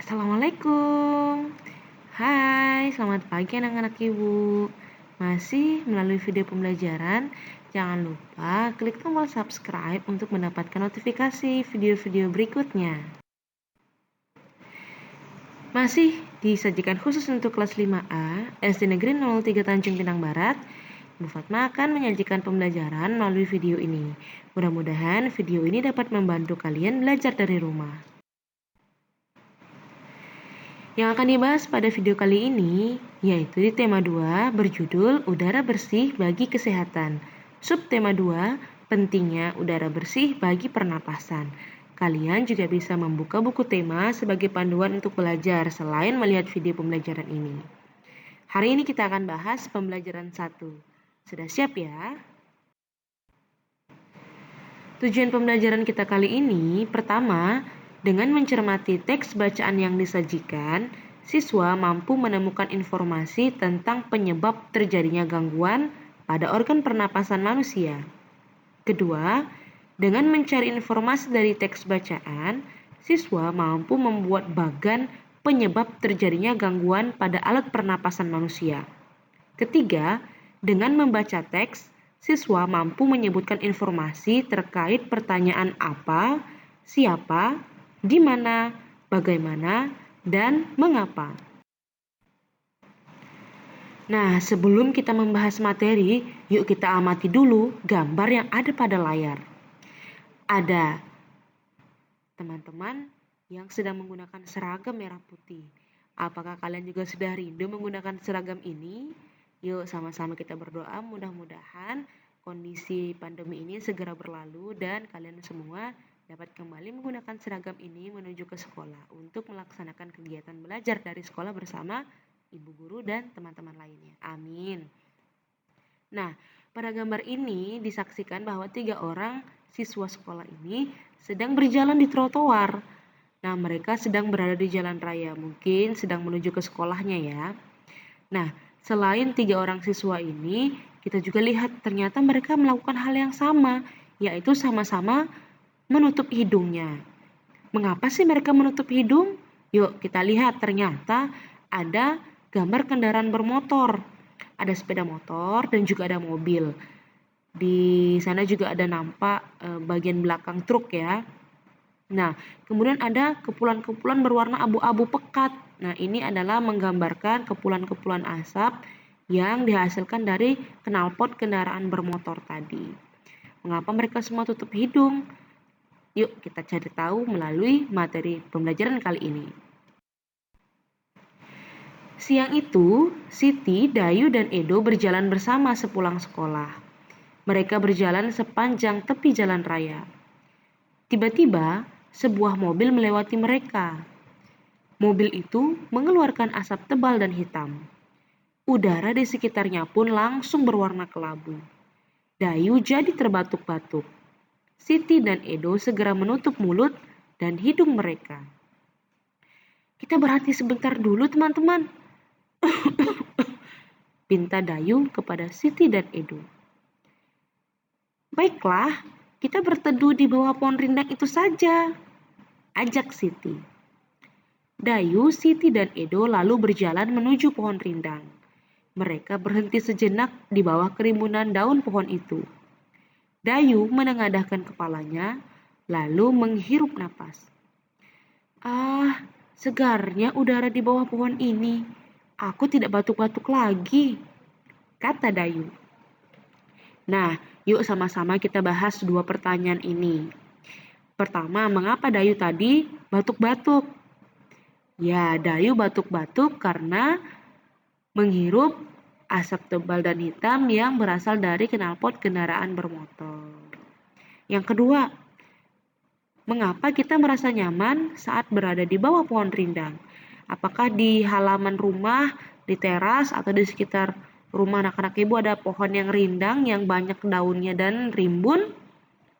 Assalamualaikum. Hai, selamat pagi anak-anak ibu. Masih melalui video pembelajaran, jangan lupa klik tombol subscribe untuk mendapatkan notifikasi video-video berikutnya. Masih disajikan khusus untuk kelas 5A, SD Negeri 03 Tanjung Pinang Barat. Bu Fatma akan menyajikan pembelajaran melalui video ini. Mudah-mudahan video ini dapat membantu kalian belajar dari rumah. Yang akan dibahas pada video kali ini yaitu di tema 2 berjudul Udara Bersih Bagi Kesehatan. Subtema 2, pentingnya udara bersih bagi pernapasan. Kalian juga bisa membuka buku tema sebagai panduan untuk belajar selain melihat video pembelajaran ini. Hari ini kita akan bahas pembelajaran 1. Sudah siap ya? Tujuan pembelajaran kita kali ini, pertama, dengan mencermati teks bacaan yang disajikan, siswa mampu menemukan informasi tentang penyebab terjadinya gangguan pada organ pernapasan manusia. Kedua, dengan mencari informasi dari teks bacaan, siswa mampu membuat bagan penyebab terjadinya gangguan pada alat pernapasan manusia. Ketiga, dengan membaca teks, siswa mampu menyebutkan informasi terkait pertanyaan apa, siapa, di mana, bagaimana, dan mengapa. Nah, sebelum kita membahas materi, yuk kita amati dulu gambar yang ada pada layar. Ada teman-teman yang sedang menggunakan seragam merah putih. Apakah kalian juga sudah rindu menggunakan seragam ini? Yuk sama-sama kita berdoa mudah-mudahan kondisi pandemi ini segera berlalu dan kalian semua dapat kembali menggunakan seragam ini menuju ke sekolah untuk melaksanakan kegiatan belajar dari sekolah bersama ibu guru dan teman-teman lainnya. Amin. Nah, pada gambar ini disaksikan bahwa 3 orang siswa sekolah ini sedang berjalan di trotoar. Nah, mereka sedang berada di jalan raya, mungkin sedang menuju ke sekolahnya ya. Nah, selain 3 orang siswa ini, kita juga lihat ternyata mereka melakukan hal yang sama, yaitu sama-sama menutup hidungnya. Mengapa sih mereka menutup hidung? Yuk kita lihat, ternyata ada gambar kendaraan bermotor. Ada sepeda motor dan juga ada mobil. Di sana juga ada nampak bagian belakang truk ya. Nah, kemudian ada kepulan-kepulan berwarna abu-abu pekat. Nah, ini adalah menggambarkan kepulan-kepulan asap yang dihasilkan dari knalpot kendaraan bermotor tadi. Mengapa mereka semua tutup hidung? Yuk kita cari tahu melalui materi pembelajaran kali ini. Siang itu, Siti, Dayu, dan Edo berjalan bersama sepulang sekolah. Mereka berjalan sepanjang tepi jalan raya. Tiba-tiba, sebuah mobil melewati mereka. Mobil itu mengeluarkan asap tebal dan hitam. Udara di sekitarnya pun langsung berwarna kelabu. Dayu jadi terbatuk-batuk. Siti dan Edo segera menutup mulut dan hidung mereka. Kita berhenti sebentar dulu teman-teman. Pinta Dayu kepada Siti dan Edo. Baiklah, kita berteduh di bawah pohon rindang itu saja, ajak Siti. Dayu, Siti, dan Edo lalu berjalan menuju pohon rindang. Mereka berhenti sejenak di bawah kerimbunan daun pohon itu. Dayu menengadahkan kepalanya, lalu menghirup napas. Ah, segarnya udara di bawah pohon ini. Aku tidak batuk-batuk lagi, kata Dayu. Nah, yuk sama-sama kita bahas 2 pertanyaan ini. Pertama, mengapa Dayu tadi batuk-batuk? Ya, Dayu batuk-batuk karena menghirup asap tebal dan hitam yang berasal dari knalpot kendaraan bermotor. Yang kedua, mengapa kita merasa nyaman saat berada di bawah pohon rindang? Apakah di halaman rumah, di teras, atau di sekitar rumah anak-anak ibu ada pohon yang rindang yang banyak daunnya dan rimbun?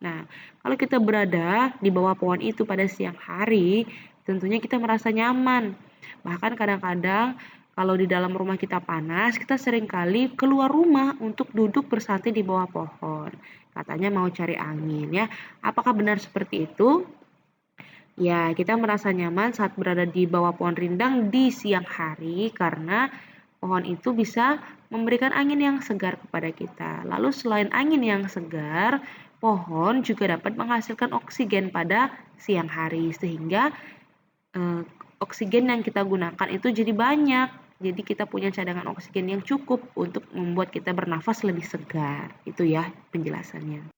Nah, kalau kita berada di bawah pohon itu pada siang hari, tentunya kita merasa nyaman. Bahkan kadang-kadang kalau di dalam rumah kita panas, kita seringkali keluar rumah untuk duduk bersantai di bawah pohon. Katanya mau cari angin ya. Apakah benar seperti itu? Ya, kita merasa nyaman saat berada di bawah pohon rindang di siang hari karena pohon itu bisa memberikan angin yang segar kepada kita. Lalu selain angin yang segar, pohon juga dapat menghasilkan oksigen pada siang hari sehingga eh, oksigen yang kita gunakan itu jadi banyak. Jadi kita punya cadangan oksigen yang cukup untuk membuat kita bernafas lebih segar. Itu ya penjelasannya.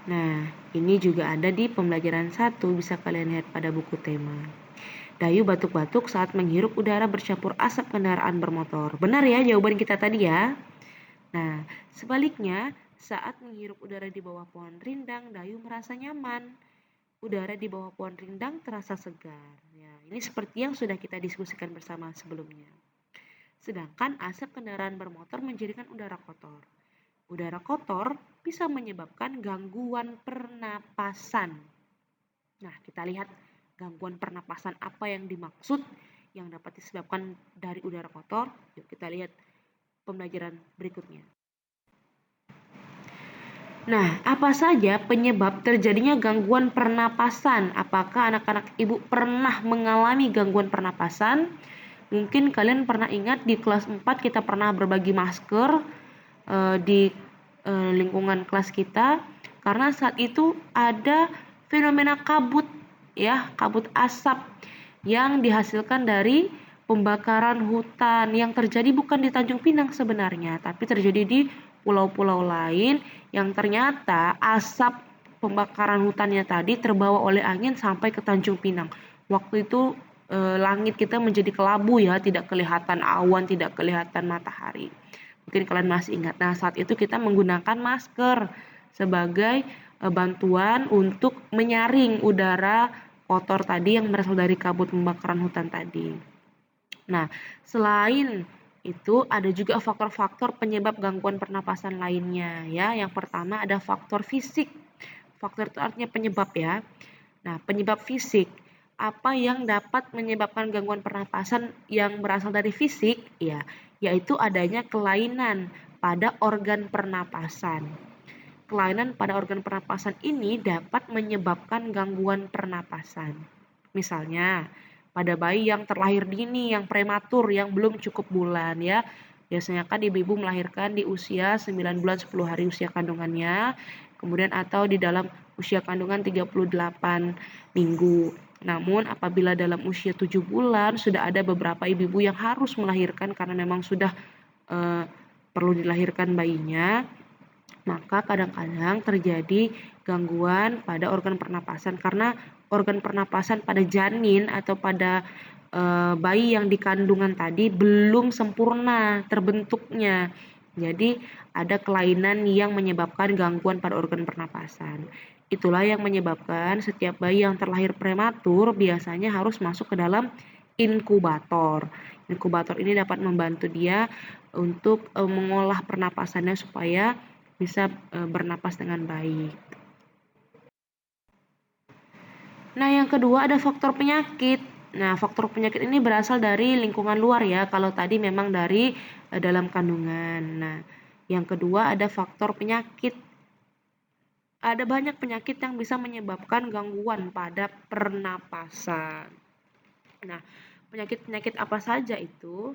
Nah, ini juga ada di pembelajaran 1, bisa kalian lihat pada buku tema. Dayu batuk-batuk saat menghirup udara bercampur asap kendaraan bermotor. Benar ya jawaban kita tadi ya? Nah, sebaliknya, saat menghirup udara di bawah pohon rindang, Dayu merasa nyaman. Udara di bawah pohon rindang terasa segar. Ya, ini seperti yang sudah kita diskusikan bersama sebelumnya. Sedangkan asap kendaraan bermotor menjadikan udara kotor. Udara kotor bisa menyebabkan gangguan pernapasan. Nah, kita lihat gangguan pernapasan apa yang dimaksud yang dapat disebabkan dari udara kotor. Yuk kita lihat pembelajaran berikutnya. Nah, apa saja penyebab terjadinya gangguan pernapasan? Apakah anak-anak ibu pernah mengalami gangguan pernapasan? Mungkin kalian pernah ingat di kelas 4 kita pernah berbagi masker di lingkungan kelas kita karena saat itu ada fenomena kabut ya, kabut asap yang dihasilkan dari pembakaran hutan yang terjadi bukan di Tanjung Pinang sebenarnya, tapi terjadi di pulau-pulau lain yang ternyata asap pembakaran hutannya tadi terbawa oleh angin sampai ke Tanjung Pinang. Waktu itu langit kita menjadi kelabu ya, tidak kelihatan awan, tidak kelihatan matahari. Mungkin kalian masih ingat. Nah, saat itu kita menggunakan masker sebagai bantuan untuk menyaring udara kotor tadi yang berasal dari kabut pembakaran hutan tadi. Nah, selain itu ada juga faktor-faktor penyebab gangguan pernapasan lainnya ya. Yang pertama ada faktor fisik. Faktor itu artinya penyebab ya. Nah, penyebab fisik apa yang dapat menyebabkan gangguan pernapasan yang berasal dari fisik ya, yaitu adanya kelainan pada organ pernapasan. Kelainan pada organ pernapasan ini dapat menyebabkan gangguan pernapasan. Misalnya, pada bayi yang terlahir dini, yang prematur, yang belum cukup bulan ya. Biasanya kan ibu-ibu melahirkan di usia 9 bulan 10 hari usia kandungannya, kemudian atau di dalam usia kandungan 38 minggu. Namun apabila dalam usia 7 bulan sudah ada beberapa ibu-ibu yang harus melahirkan karena memang sudah perlu dilahirkan bayinya, maka kadang-kadang terjadi gangguan pada organ pernapasan karena organ pernapasan pada janin atau pada bayi yang di kandungan tadi belum sempurna terbentuknya. Jadi ada kelainan yang menyebabkan gangguan pada organ pernapasan. Itulah yang menyebabkan setiap bayi yang terlahir prematur biasanya harus masuk ke dalam inkubator. Inkubator ini dapat membantu dia untuk mengolah pernapasannya supaya bisa bernapas dengan baik. Nah, yang kedua ada faktor penyakit. Nah, faktor penyakit ini berasal dari lingkungan luar ya. Kalau tadi memang dari dalam kandungan. Nah, yang kedua ada faktor penyakit. Ada banyak penyakit yang bisa menyebabkan gangguan pada pernapasan. Nah, penyakit-penyakit apa saja itu?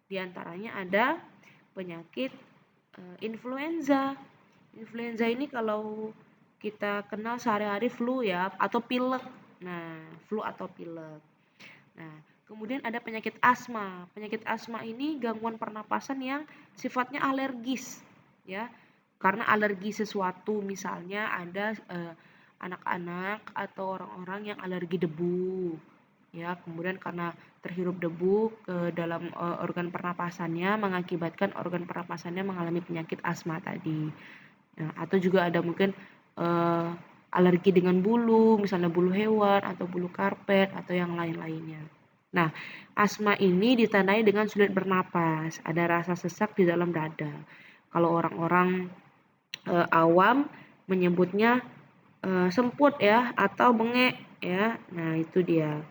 Di antaranya ada penyakit influenza. Influenza ini kalau kita kenal sehari-hari flu ya atau pilek. Nah, flu atau pilek. Nah, kemudian ada penyakit asma. Penyakit asma ini gangguan pernapasan yang sifatnya alergis ya. Karena alergi sesuatu, misalnya ada anak-anak atau orang-orang yang alergi debu. Ya, kemudian karena terhirup debu ke dalam organ pernapasannya mengakibatkan organ pernapasannya mengalami penyakit asma tadi. Nah, atau juga ada mungkin alergi dengan bulu, misalnya bulu hewan atau bulu karpet atau yang lain-lainnya. Nah, asma ini ditandai dengan sulit bernapas, ada rasa sesak di dalam dada. Kalau orang-orang awam menyebutnya semput ya atau bengek ya. Nah, itu dia.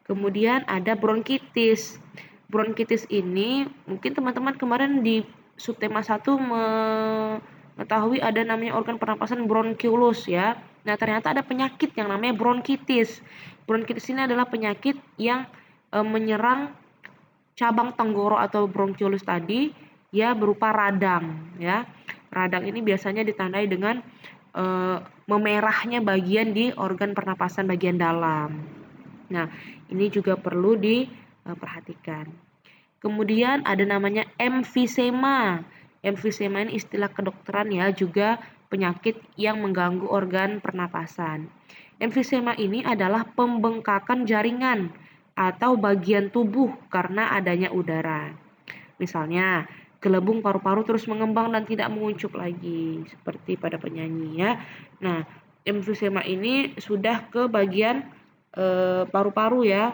Kemudian ada bronkitis. Bronkitis ini mungkin teman-teman kemarin di subtema 1 ketahui ada namanya organ pernapasan bronkiolus ya. Nah, ternyata ada penyakit yang namanya bronkitis. Bronkitis ini adalah penyakit yang menyerang cabang tenggorok atau bronkiolus tadi ya, berupa radang ya. Radang ini biasanya ditandai dengan memerahnya bagian di organ pernapasan bagian dalam. Nah, ini juga perlu diperhatikan. Kemudian ada namanya emfisema. Emfisema ini istilah kedokteran ya, juga penyakit yang mengganggu organ pernapasan. Emfisema ini adalah pembengkakan jaringan atau bagian tubuh karena adanya udara. Misalnya, gelembung paru-paru terus mengembang dan tidak menguncup lagi, seperti pada penyanyi ya. Nah, emfisema ini sudah ke bagian paru-paru ya.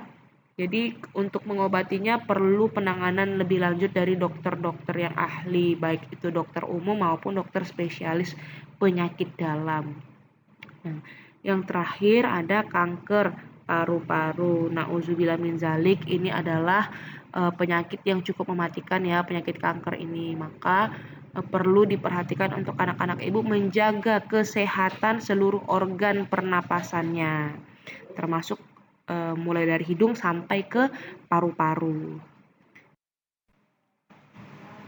Jadi untuk mengobatinya perlu penanganan lebih lanjut dari dokter-dokter yang ahli, baik itu dokter umum maupun dokter spesialis penyakit dalam. Nah, yang terakhir ada kanker paru-paru. Nauzubillah min zalik, ini adalah penyakit yang cukup mematikan ya, penyakit kanker ini. Maka perlu diperhatikan untuk anak-anak ibu menjaga kesehatan seluruh organ pernapasannya, termasuk mulai dari hidung sampai ke paru-paru.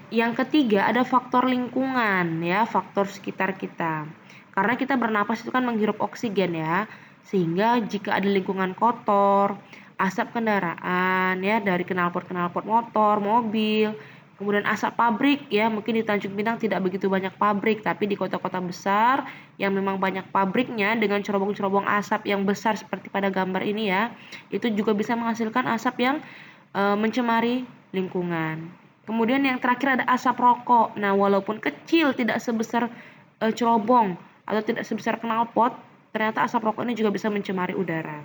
Yang ketiga ada faktor lingkungan ya, faktor sekitar kita. Karena kita bernapas itu kan menghirup oksigen ya, sehingga jika ada lingkungan kotor, asap kendaraan ya dari knalpot motor, mobil, kemudian asap pabrik ya, mungkin di Tanjung Pinang tidak begitu banyak pabrik, tapi di kota-kota besar yang memang banyak pabriknya dengan cerobong-cerobong asap yang besar seperti pada gambar ini ya, itu juga bisa menghasilkan asap yang mencemari lingkungan. Kemudian yang terakhir ada asap rokok. Nah, walaupun kecil tidak sebesar cerobong atau tidak sebesar knalpot, ternyata asap rokok ini juga bisa mencemari udara.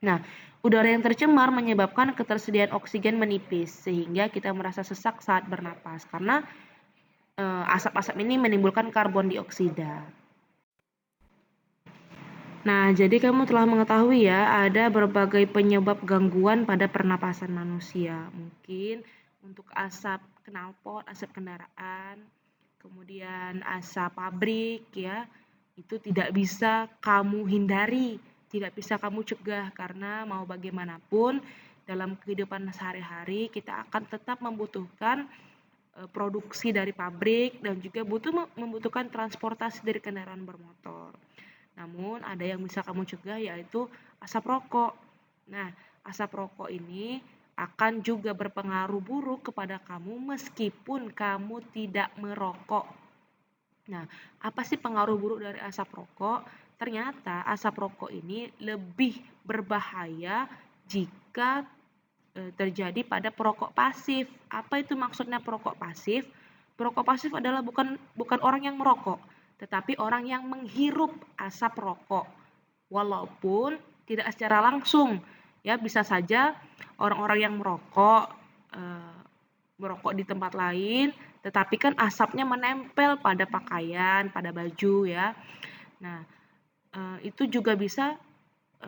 Nah, udara yang tercemar menyebabkan ketersediaan oksigen menipis sehingga kita merasa sesak saat bernapas karena asap-asap ini menimbulkan karbon dioksida. Nah, jadi kamu telah mengetahui ya, ada berbagai penyebab gangguan pada pernapasan manusia. Mungkin untuk asap knalpot, asap kendaraan, kemudian asap pabrik ya, itu tidak bisa kamu hindari, tidak bisa kamu cegah karena mau bagaimanapun dalam kehidupan sehari-hari kita akan tetap membutuhkan produksi dari pabrik dan juga membutuhkan transportasi dari kendaraan bermotor. Namun ada yang bisa kamu cegah yaitu asap rokok. Nah, asap rokok ini akan juga berpengaruh buruk kepada kamu meskipun kamu tidak merokok. Nah, apa sih pengaruh buruk dari asap rokok? Ternyata asap rokok ini lebih berbahaya jika terjadi pada perokok pasif. Apa itu maksudnya perokok pasif? Perokok pasif adalah bukan orang yang merokok, tetapi orang yang menghirup asap rokok. Walaupun tidak secara langsung, ya bisa saja orang-orang yang merokok di tempat lain, tetapi kan asapnya menempel pada pakaian, pada baju ya. Nah, itu juga bisa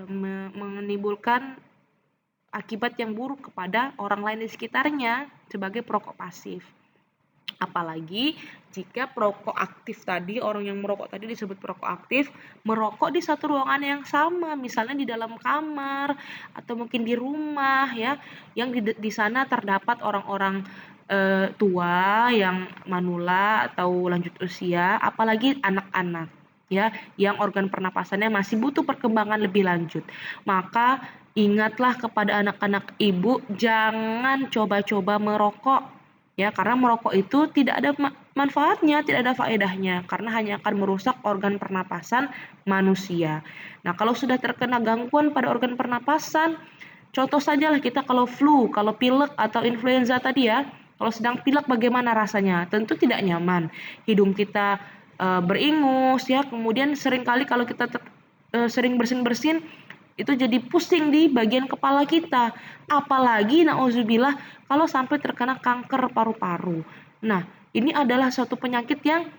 menimbulkan akibat yang buruk kepada orang lain di sekitarnya sebagai perokok pasif. Apalagi jika perokok aktif tadi, orang yang merokok tadi disebut perokok aktif, merokok di satu ruangan yang sama, misalnya di dalam kamar atau mungkin di rumah ya, yang di sana terdapat orang-orang tua yang manula atau lanjut usia, apalagi anak-anak ya, yang organ pernapasannya masih butuh perkembangan lebih lanjut. Maka ingatlah kepada anak-anak ibu, jangan coba-coba merokok ya, karena merokok itu tidak ada manfaatnya, tidak ada faedahnya karena hanya akan merusak organ pernapasan manusia. Nah, kalau sudah terkena gangguan pada organ pernapasan, contoh sajalah kita kalau flu, kalau pilek atau influenza tadi ya, kalau sedang pilek bagaimana rasanya? Tentu tidak nyaman. Hidung kita beringus ya, kemudian seringkali kalau kita sering bersin-bersin itu jadi pusing di bagian kepala kita. Apalagi nauzubillah kalau sampai terkena kanker paru-paru. Nah, ini adalah suatu penyakit yang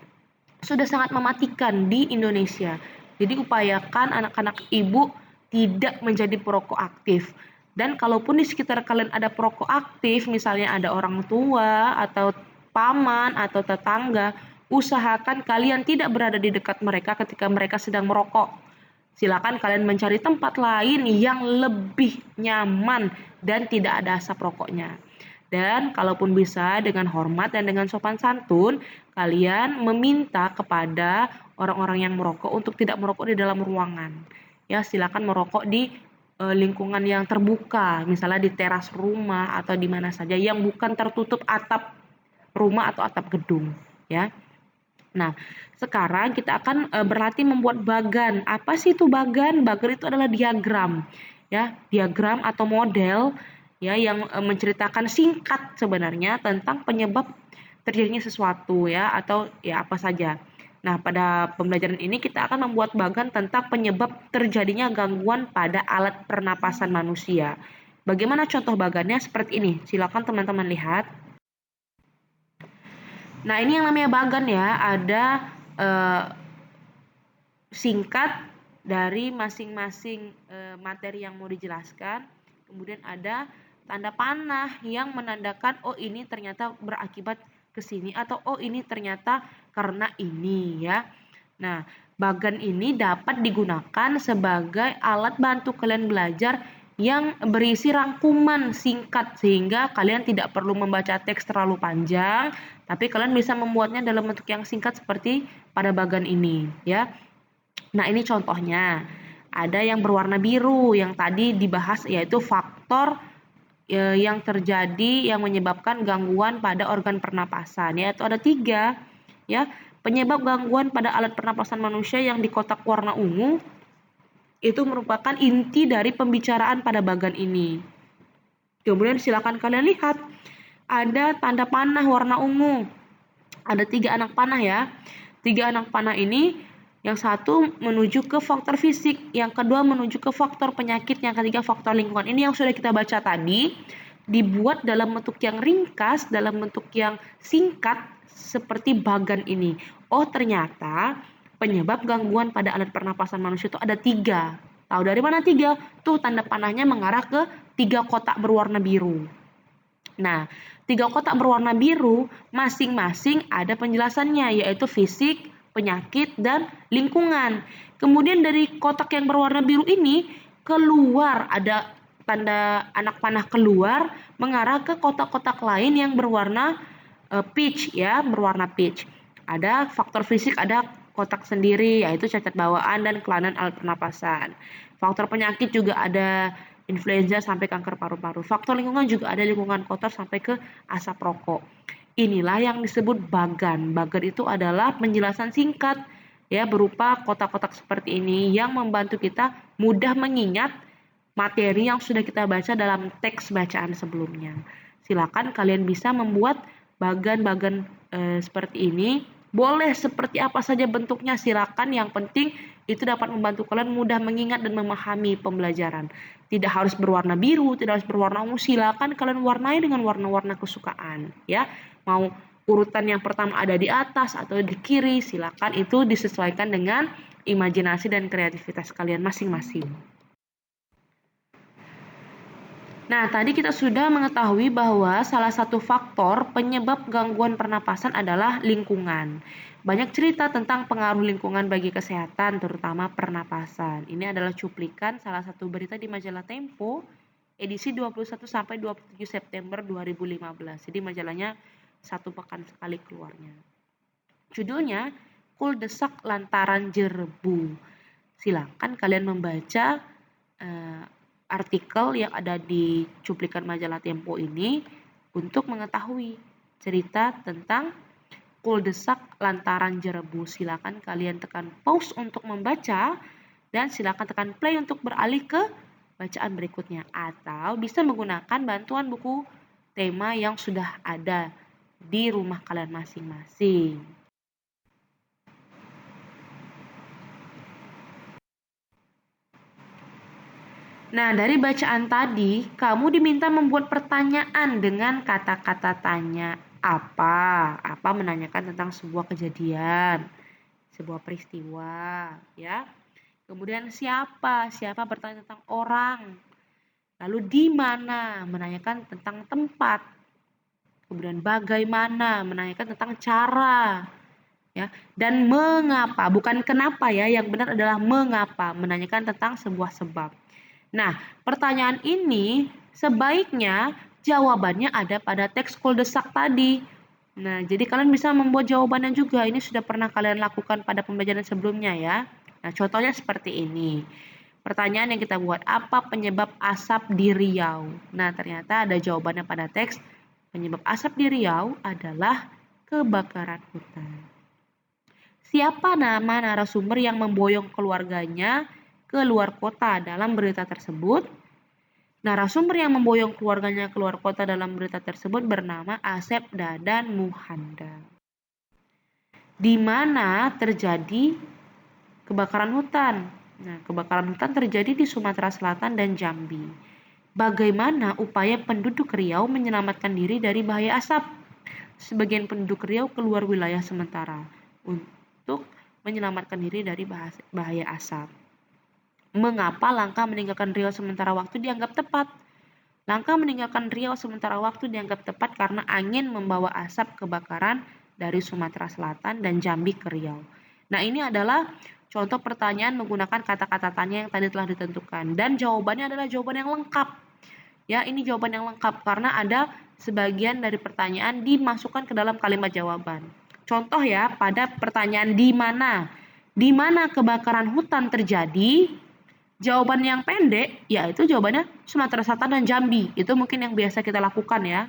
sudah sangat mematikan di Indonesia. Jadi upayakan anak-anak ibu tidak menjadi perokok aktif. Dan kalaupun di sekitar kalian ada perokok aktif, misalnya ada orang tua atau paman atau tetangga, Usahakan kalian tidak berada di dekat mereka ketika mereka sedang merokok. Silakan kalian mencari tempat lain yang lebih nyaman dan tidak ada asap rokoknya. Dan kalaupun bisa dengan hormat dan dengan sopan santun, kalian meminta kepada orang-orang yang merokok untuk tidak merokok di dalam ruangan. Ya, silakan merokok di lingkungan yang terbuka, misalnya di teras rumah atau di mana saja yang bukan tertutup atap rumah atau atap gedung, ya. Nah, sekarang kita akan berlatih membuat bagan. Apa sih itu bagan? Bagan itu adalah diagram, ya, diagram atau model ya yang menceritakan singkat sebenarnya tentang penyebab terjadinya sesuatu ya atau ya apa saja. Nah, pada pembelajaran ini kita akan membuat bagan tentang penyebab terjadinya gangguan pada alat pernapasan manusia. Bagaimana contoh bagannya? Seperti ini. Silakan teman-teman lihat. Nah, ini yang namanya bagan ya, ada singkat dari masing-masing materi yang mau dijelaskan. Kemudian ada tanda panah yang menandakan oh ini ternyata berakibat ke sini atau oh ini ternyata karena ini ya. Nah, bagan ini dapat digunakan sebagai alat bantu kalian belajar yang berisi rangkuman singkat sehingga kalian tidak perlu membaca teks terlalu panjang, tapi kalian bisa membuatnya dalam bentuk yang singkat seperti pada bagan ini, ya. Nah, ini contohnya. Ada yang berwarna biru yang tadi dibahas yaitu faktor yang terjadi yang menyebabkan gangguan pada organ pernapasan, yaitu ada 3 ya. Penyebab gangguan pada alat pernapasan manusia yang di kotak warna ungu itu merupakan inti dari pembicaraan pada bagan ini. Kemudian silakan kalian lihat ada tanda panah warna ungu. Ada 3 anak panah ya. 3 anak panah ini yang satu menuju ke faktor fisik, yang kedua menuju ke faktor penyakit, yang ketiga faktor lingkungan. Ini yang sudah kita baca tadi, dibuat dalam bentuk yang ringkas, dalam bentuk yang singkat seperti bagan ini. Oh, ternyata penyebab gangguan pada alat pernapasan manusia itu ada 3. Tahu dari mana 3? Tuh tanda panahnya mengarah ke 3 kotak berwarna biru. Nah, 3 kotak berwarna biru masing-masing ada penjelasannya, yaitu fisik, penyakit, dan lingkungan. Kemudian dari kotak yang berwarna biru ini keluar ada tanda anak panah keluar mengarah ke kotak-kotak lain yang berwarna peach ya, berwarna peach. Ada faktor fisik, ada kotak sendiri yaitu cacat bawaan dan kelainan alat pernapasan. Faktor penyakit juga ada influenza sampai kanker paru-paru. Faktor lingkungan juga ada lingkungan kotor sampai ke asap rokok. Inilah yang disebut bagan. Bagan itu adalah penjelasan singkat ya berupa kotak-kotak seperti ini yang membantu kita mudah mengingat materi yang sudah kita baca dalam teks bacaan sebelumnya. Silakan kalian bisa membuat bagan-bagan seperti ini. Boleh seperti apa saja bentuknya silakan, yang penting itu dapat membantu kalian mudah mengingat dan memahami pembelajaran. Tidak harus berwarna biru, tidak harus berwarna ungu, silakan kalian warnai dengan warna-warna kesukaan ya. Mau urutan yang pertama ada di atas atau di kiri, silakan, itu disesuaikan dengan imajinasi dan kreativitas kalian masing-masing. Nah, tadi kita sudah mengetahui bahwa salah satu faktor penyebab gangguan pernapasan adalah lingkungan. Banyak cerita tentang pengaruh lingkungan bagi kesehatan, terutama pernapasan. Ini adalah cuplikan salah satu berita di majalah Tempo, edisi 21 sampai 27 September 2015. Jadi majalahnya 1 pekan sekali keluarnya. Judulnya, Kuldesak Lantaran Jerbu. Silakan kalian membaca artikel yang ada di cuplikan majalah Tempo ini untuk mengetahui cerita tentang kuldesak lantaran jerbu. Silakan kalian tekan pause untuk membaca dan silakan tekan play untuk beralih ke bacaan berikutnya atau bisa menggunakan bantuan buku tema yang sudah ada di rumah kalian masing-masing. Nah, dari bacaan tadi, kamu diminta membuat pertanyaan dengan kata-kata tanya. Apa? Apa menanyakan tentang sebuah kejadian, sebuah peristiwa, ya. Kemudian siapa? Siapa bertanya tentang orang. Lalu di mana? Menanyakan tentang tempat. Kemudian bagaimana? Menanyakan tentang cara. ya. Dan mengapa, bukan kenapa ya, yang benar adalah mengapa, menanyakan tentang sebuah sebab. Nah, pertanyaan ini sebaiknya jawabannya ada pada teks kuldesak tadi. Nah, jadi kalian bisa membuat jawabannya juga. Ini sudah pernah kalian lakukan pada pembelajaran sebelumnya ya. Nah, contohnya seperti ini. Pertanyaan yang kita buat, apa penyebab asap di Riau? Nah, ternyata ada jawabannya pada teks. Penyebab asap di Riau adalah kebakaran hutan. Siapa nama narasumber yang memboyong keluarganya ke luar kota dalam berita tersebut? Narasumber yang memboyong keluarganya keluar kota dalam berita tersebut bernama Asep Dadan Muhanda. Di mana terjadi kebakaran hutan? Nah, kebakaran hutan terjadi di Sumatera Selatan dan Jambi. Bagaimana upaya penduduk Riau menyelamatkan diri dari bahaya asap? Sebagian penduduk Riau keluar wilayah sementara untuk menyelamatkan diri dari bahaya asap. Mengapa langkah meninggalkan Riau sementara waktu dianggap tepat? Langkah meninggalkan Riau sementara waktu dianggap tepat karena angin membawa asap kebakaran dari Sumatera Selatan dan Jambi ke Riau. Nah, ini adalah contoh pertanyaan menggunakan kata-kata tanya yang tadi telah ditentukan. Dan jawabannya adalah jawaban yang lengkap. Ya, ini jawaban yang lengkap karena ada sebagian dari pertanyaan dimasukkan ke dalam kalimat jawaban. Contoh ya, pada pertanyaan di mana? Di mana kebakaran hutan terjadi? Jawaban yang pendek yaitu jawabannya Sumatera Selatan dan Jambi. Itu mungkin yang biasa kita lakukan ya.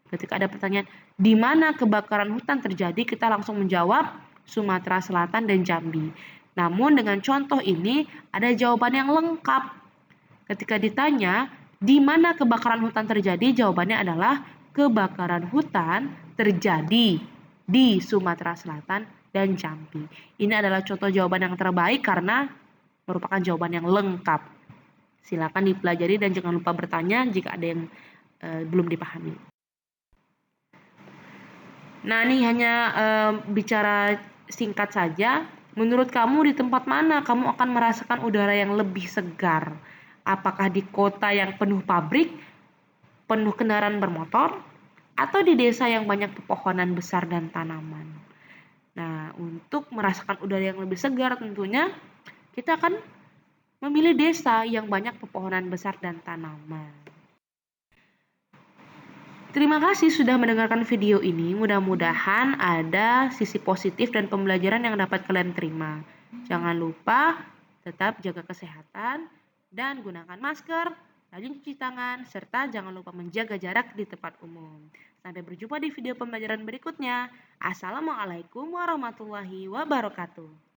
Ketika ada pertanyaan di mana kebakaran hutan terjadi, kita langsung menjawab Sumatera Selatan dan Jambi. Namun dengan contoh ini ada jawaban yang lengkap. Ketika ditanya di mana kebakaran hutan terjadi, jawabannya adalah kebakaran hutan terjadi di Sumatera Selatan dan Jambi. Ini adalah contoh jawaban yang terbaik karena merupakan jawaban yang lengkap. Silakan dipelajari dan jangan lupa bertanya jika ada yang belum dipahami. Nah, ini hanya bicara singkat saja. Menurut kamu di tempat mana kamu akan merasakan udara yang lebih segar? Apakah di kota yang penuh pabrik, penuh kendaraan bermotor, atau di desa yang banyak pepohonan besar dan tanaman? Nah, untuk merasakan udara yang lebih segar tentunya kita akan memilih desa yang banyak pepohonan besar dan tanaman. Terima kasih sudah mendengarkan video ini. Mudah-mudahan ada sisi positif dan pembelajaran yang dapat kalian terima. Jangan lupa tetap jaga kesehatan dan gunakan masker, rajin cuci tangan, serta jangan lupa menjaga jarak di tempat umum. Sampai berjumpa di video pembelajaran berikutnya. Assalamualaikum warahmatullahi wabarakatuh.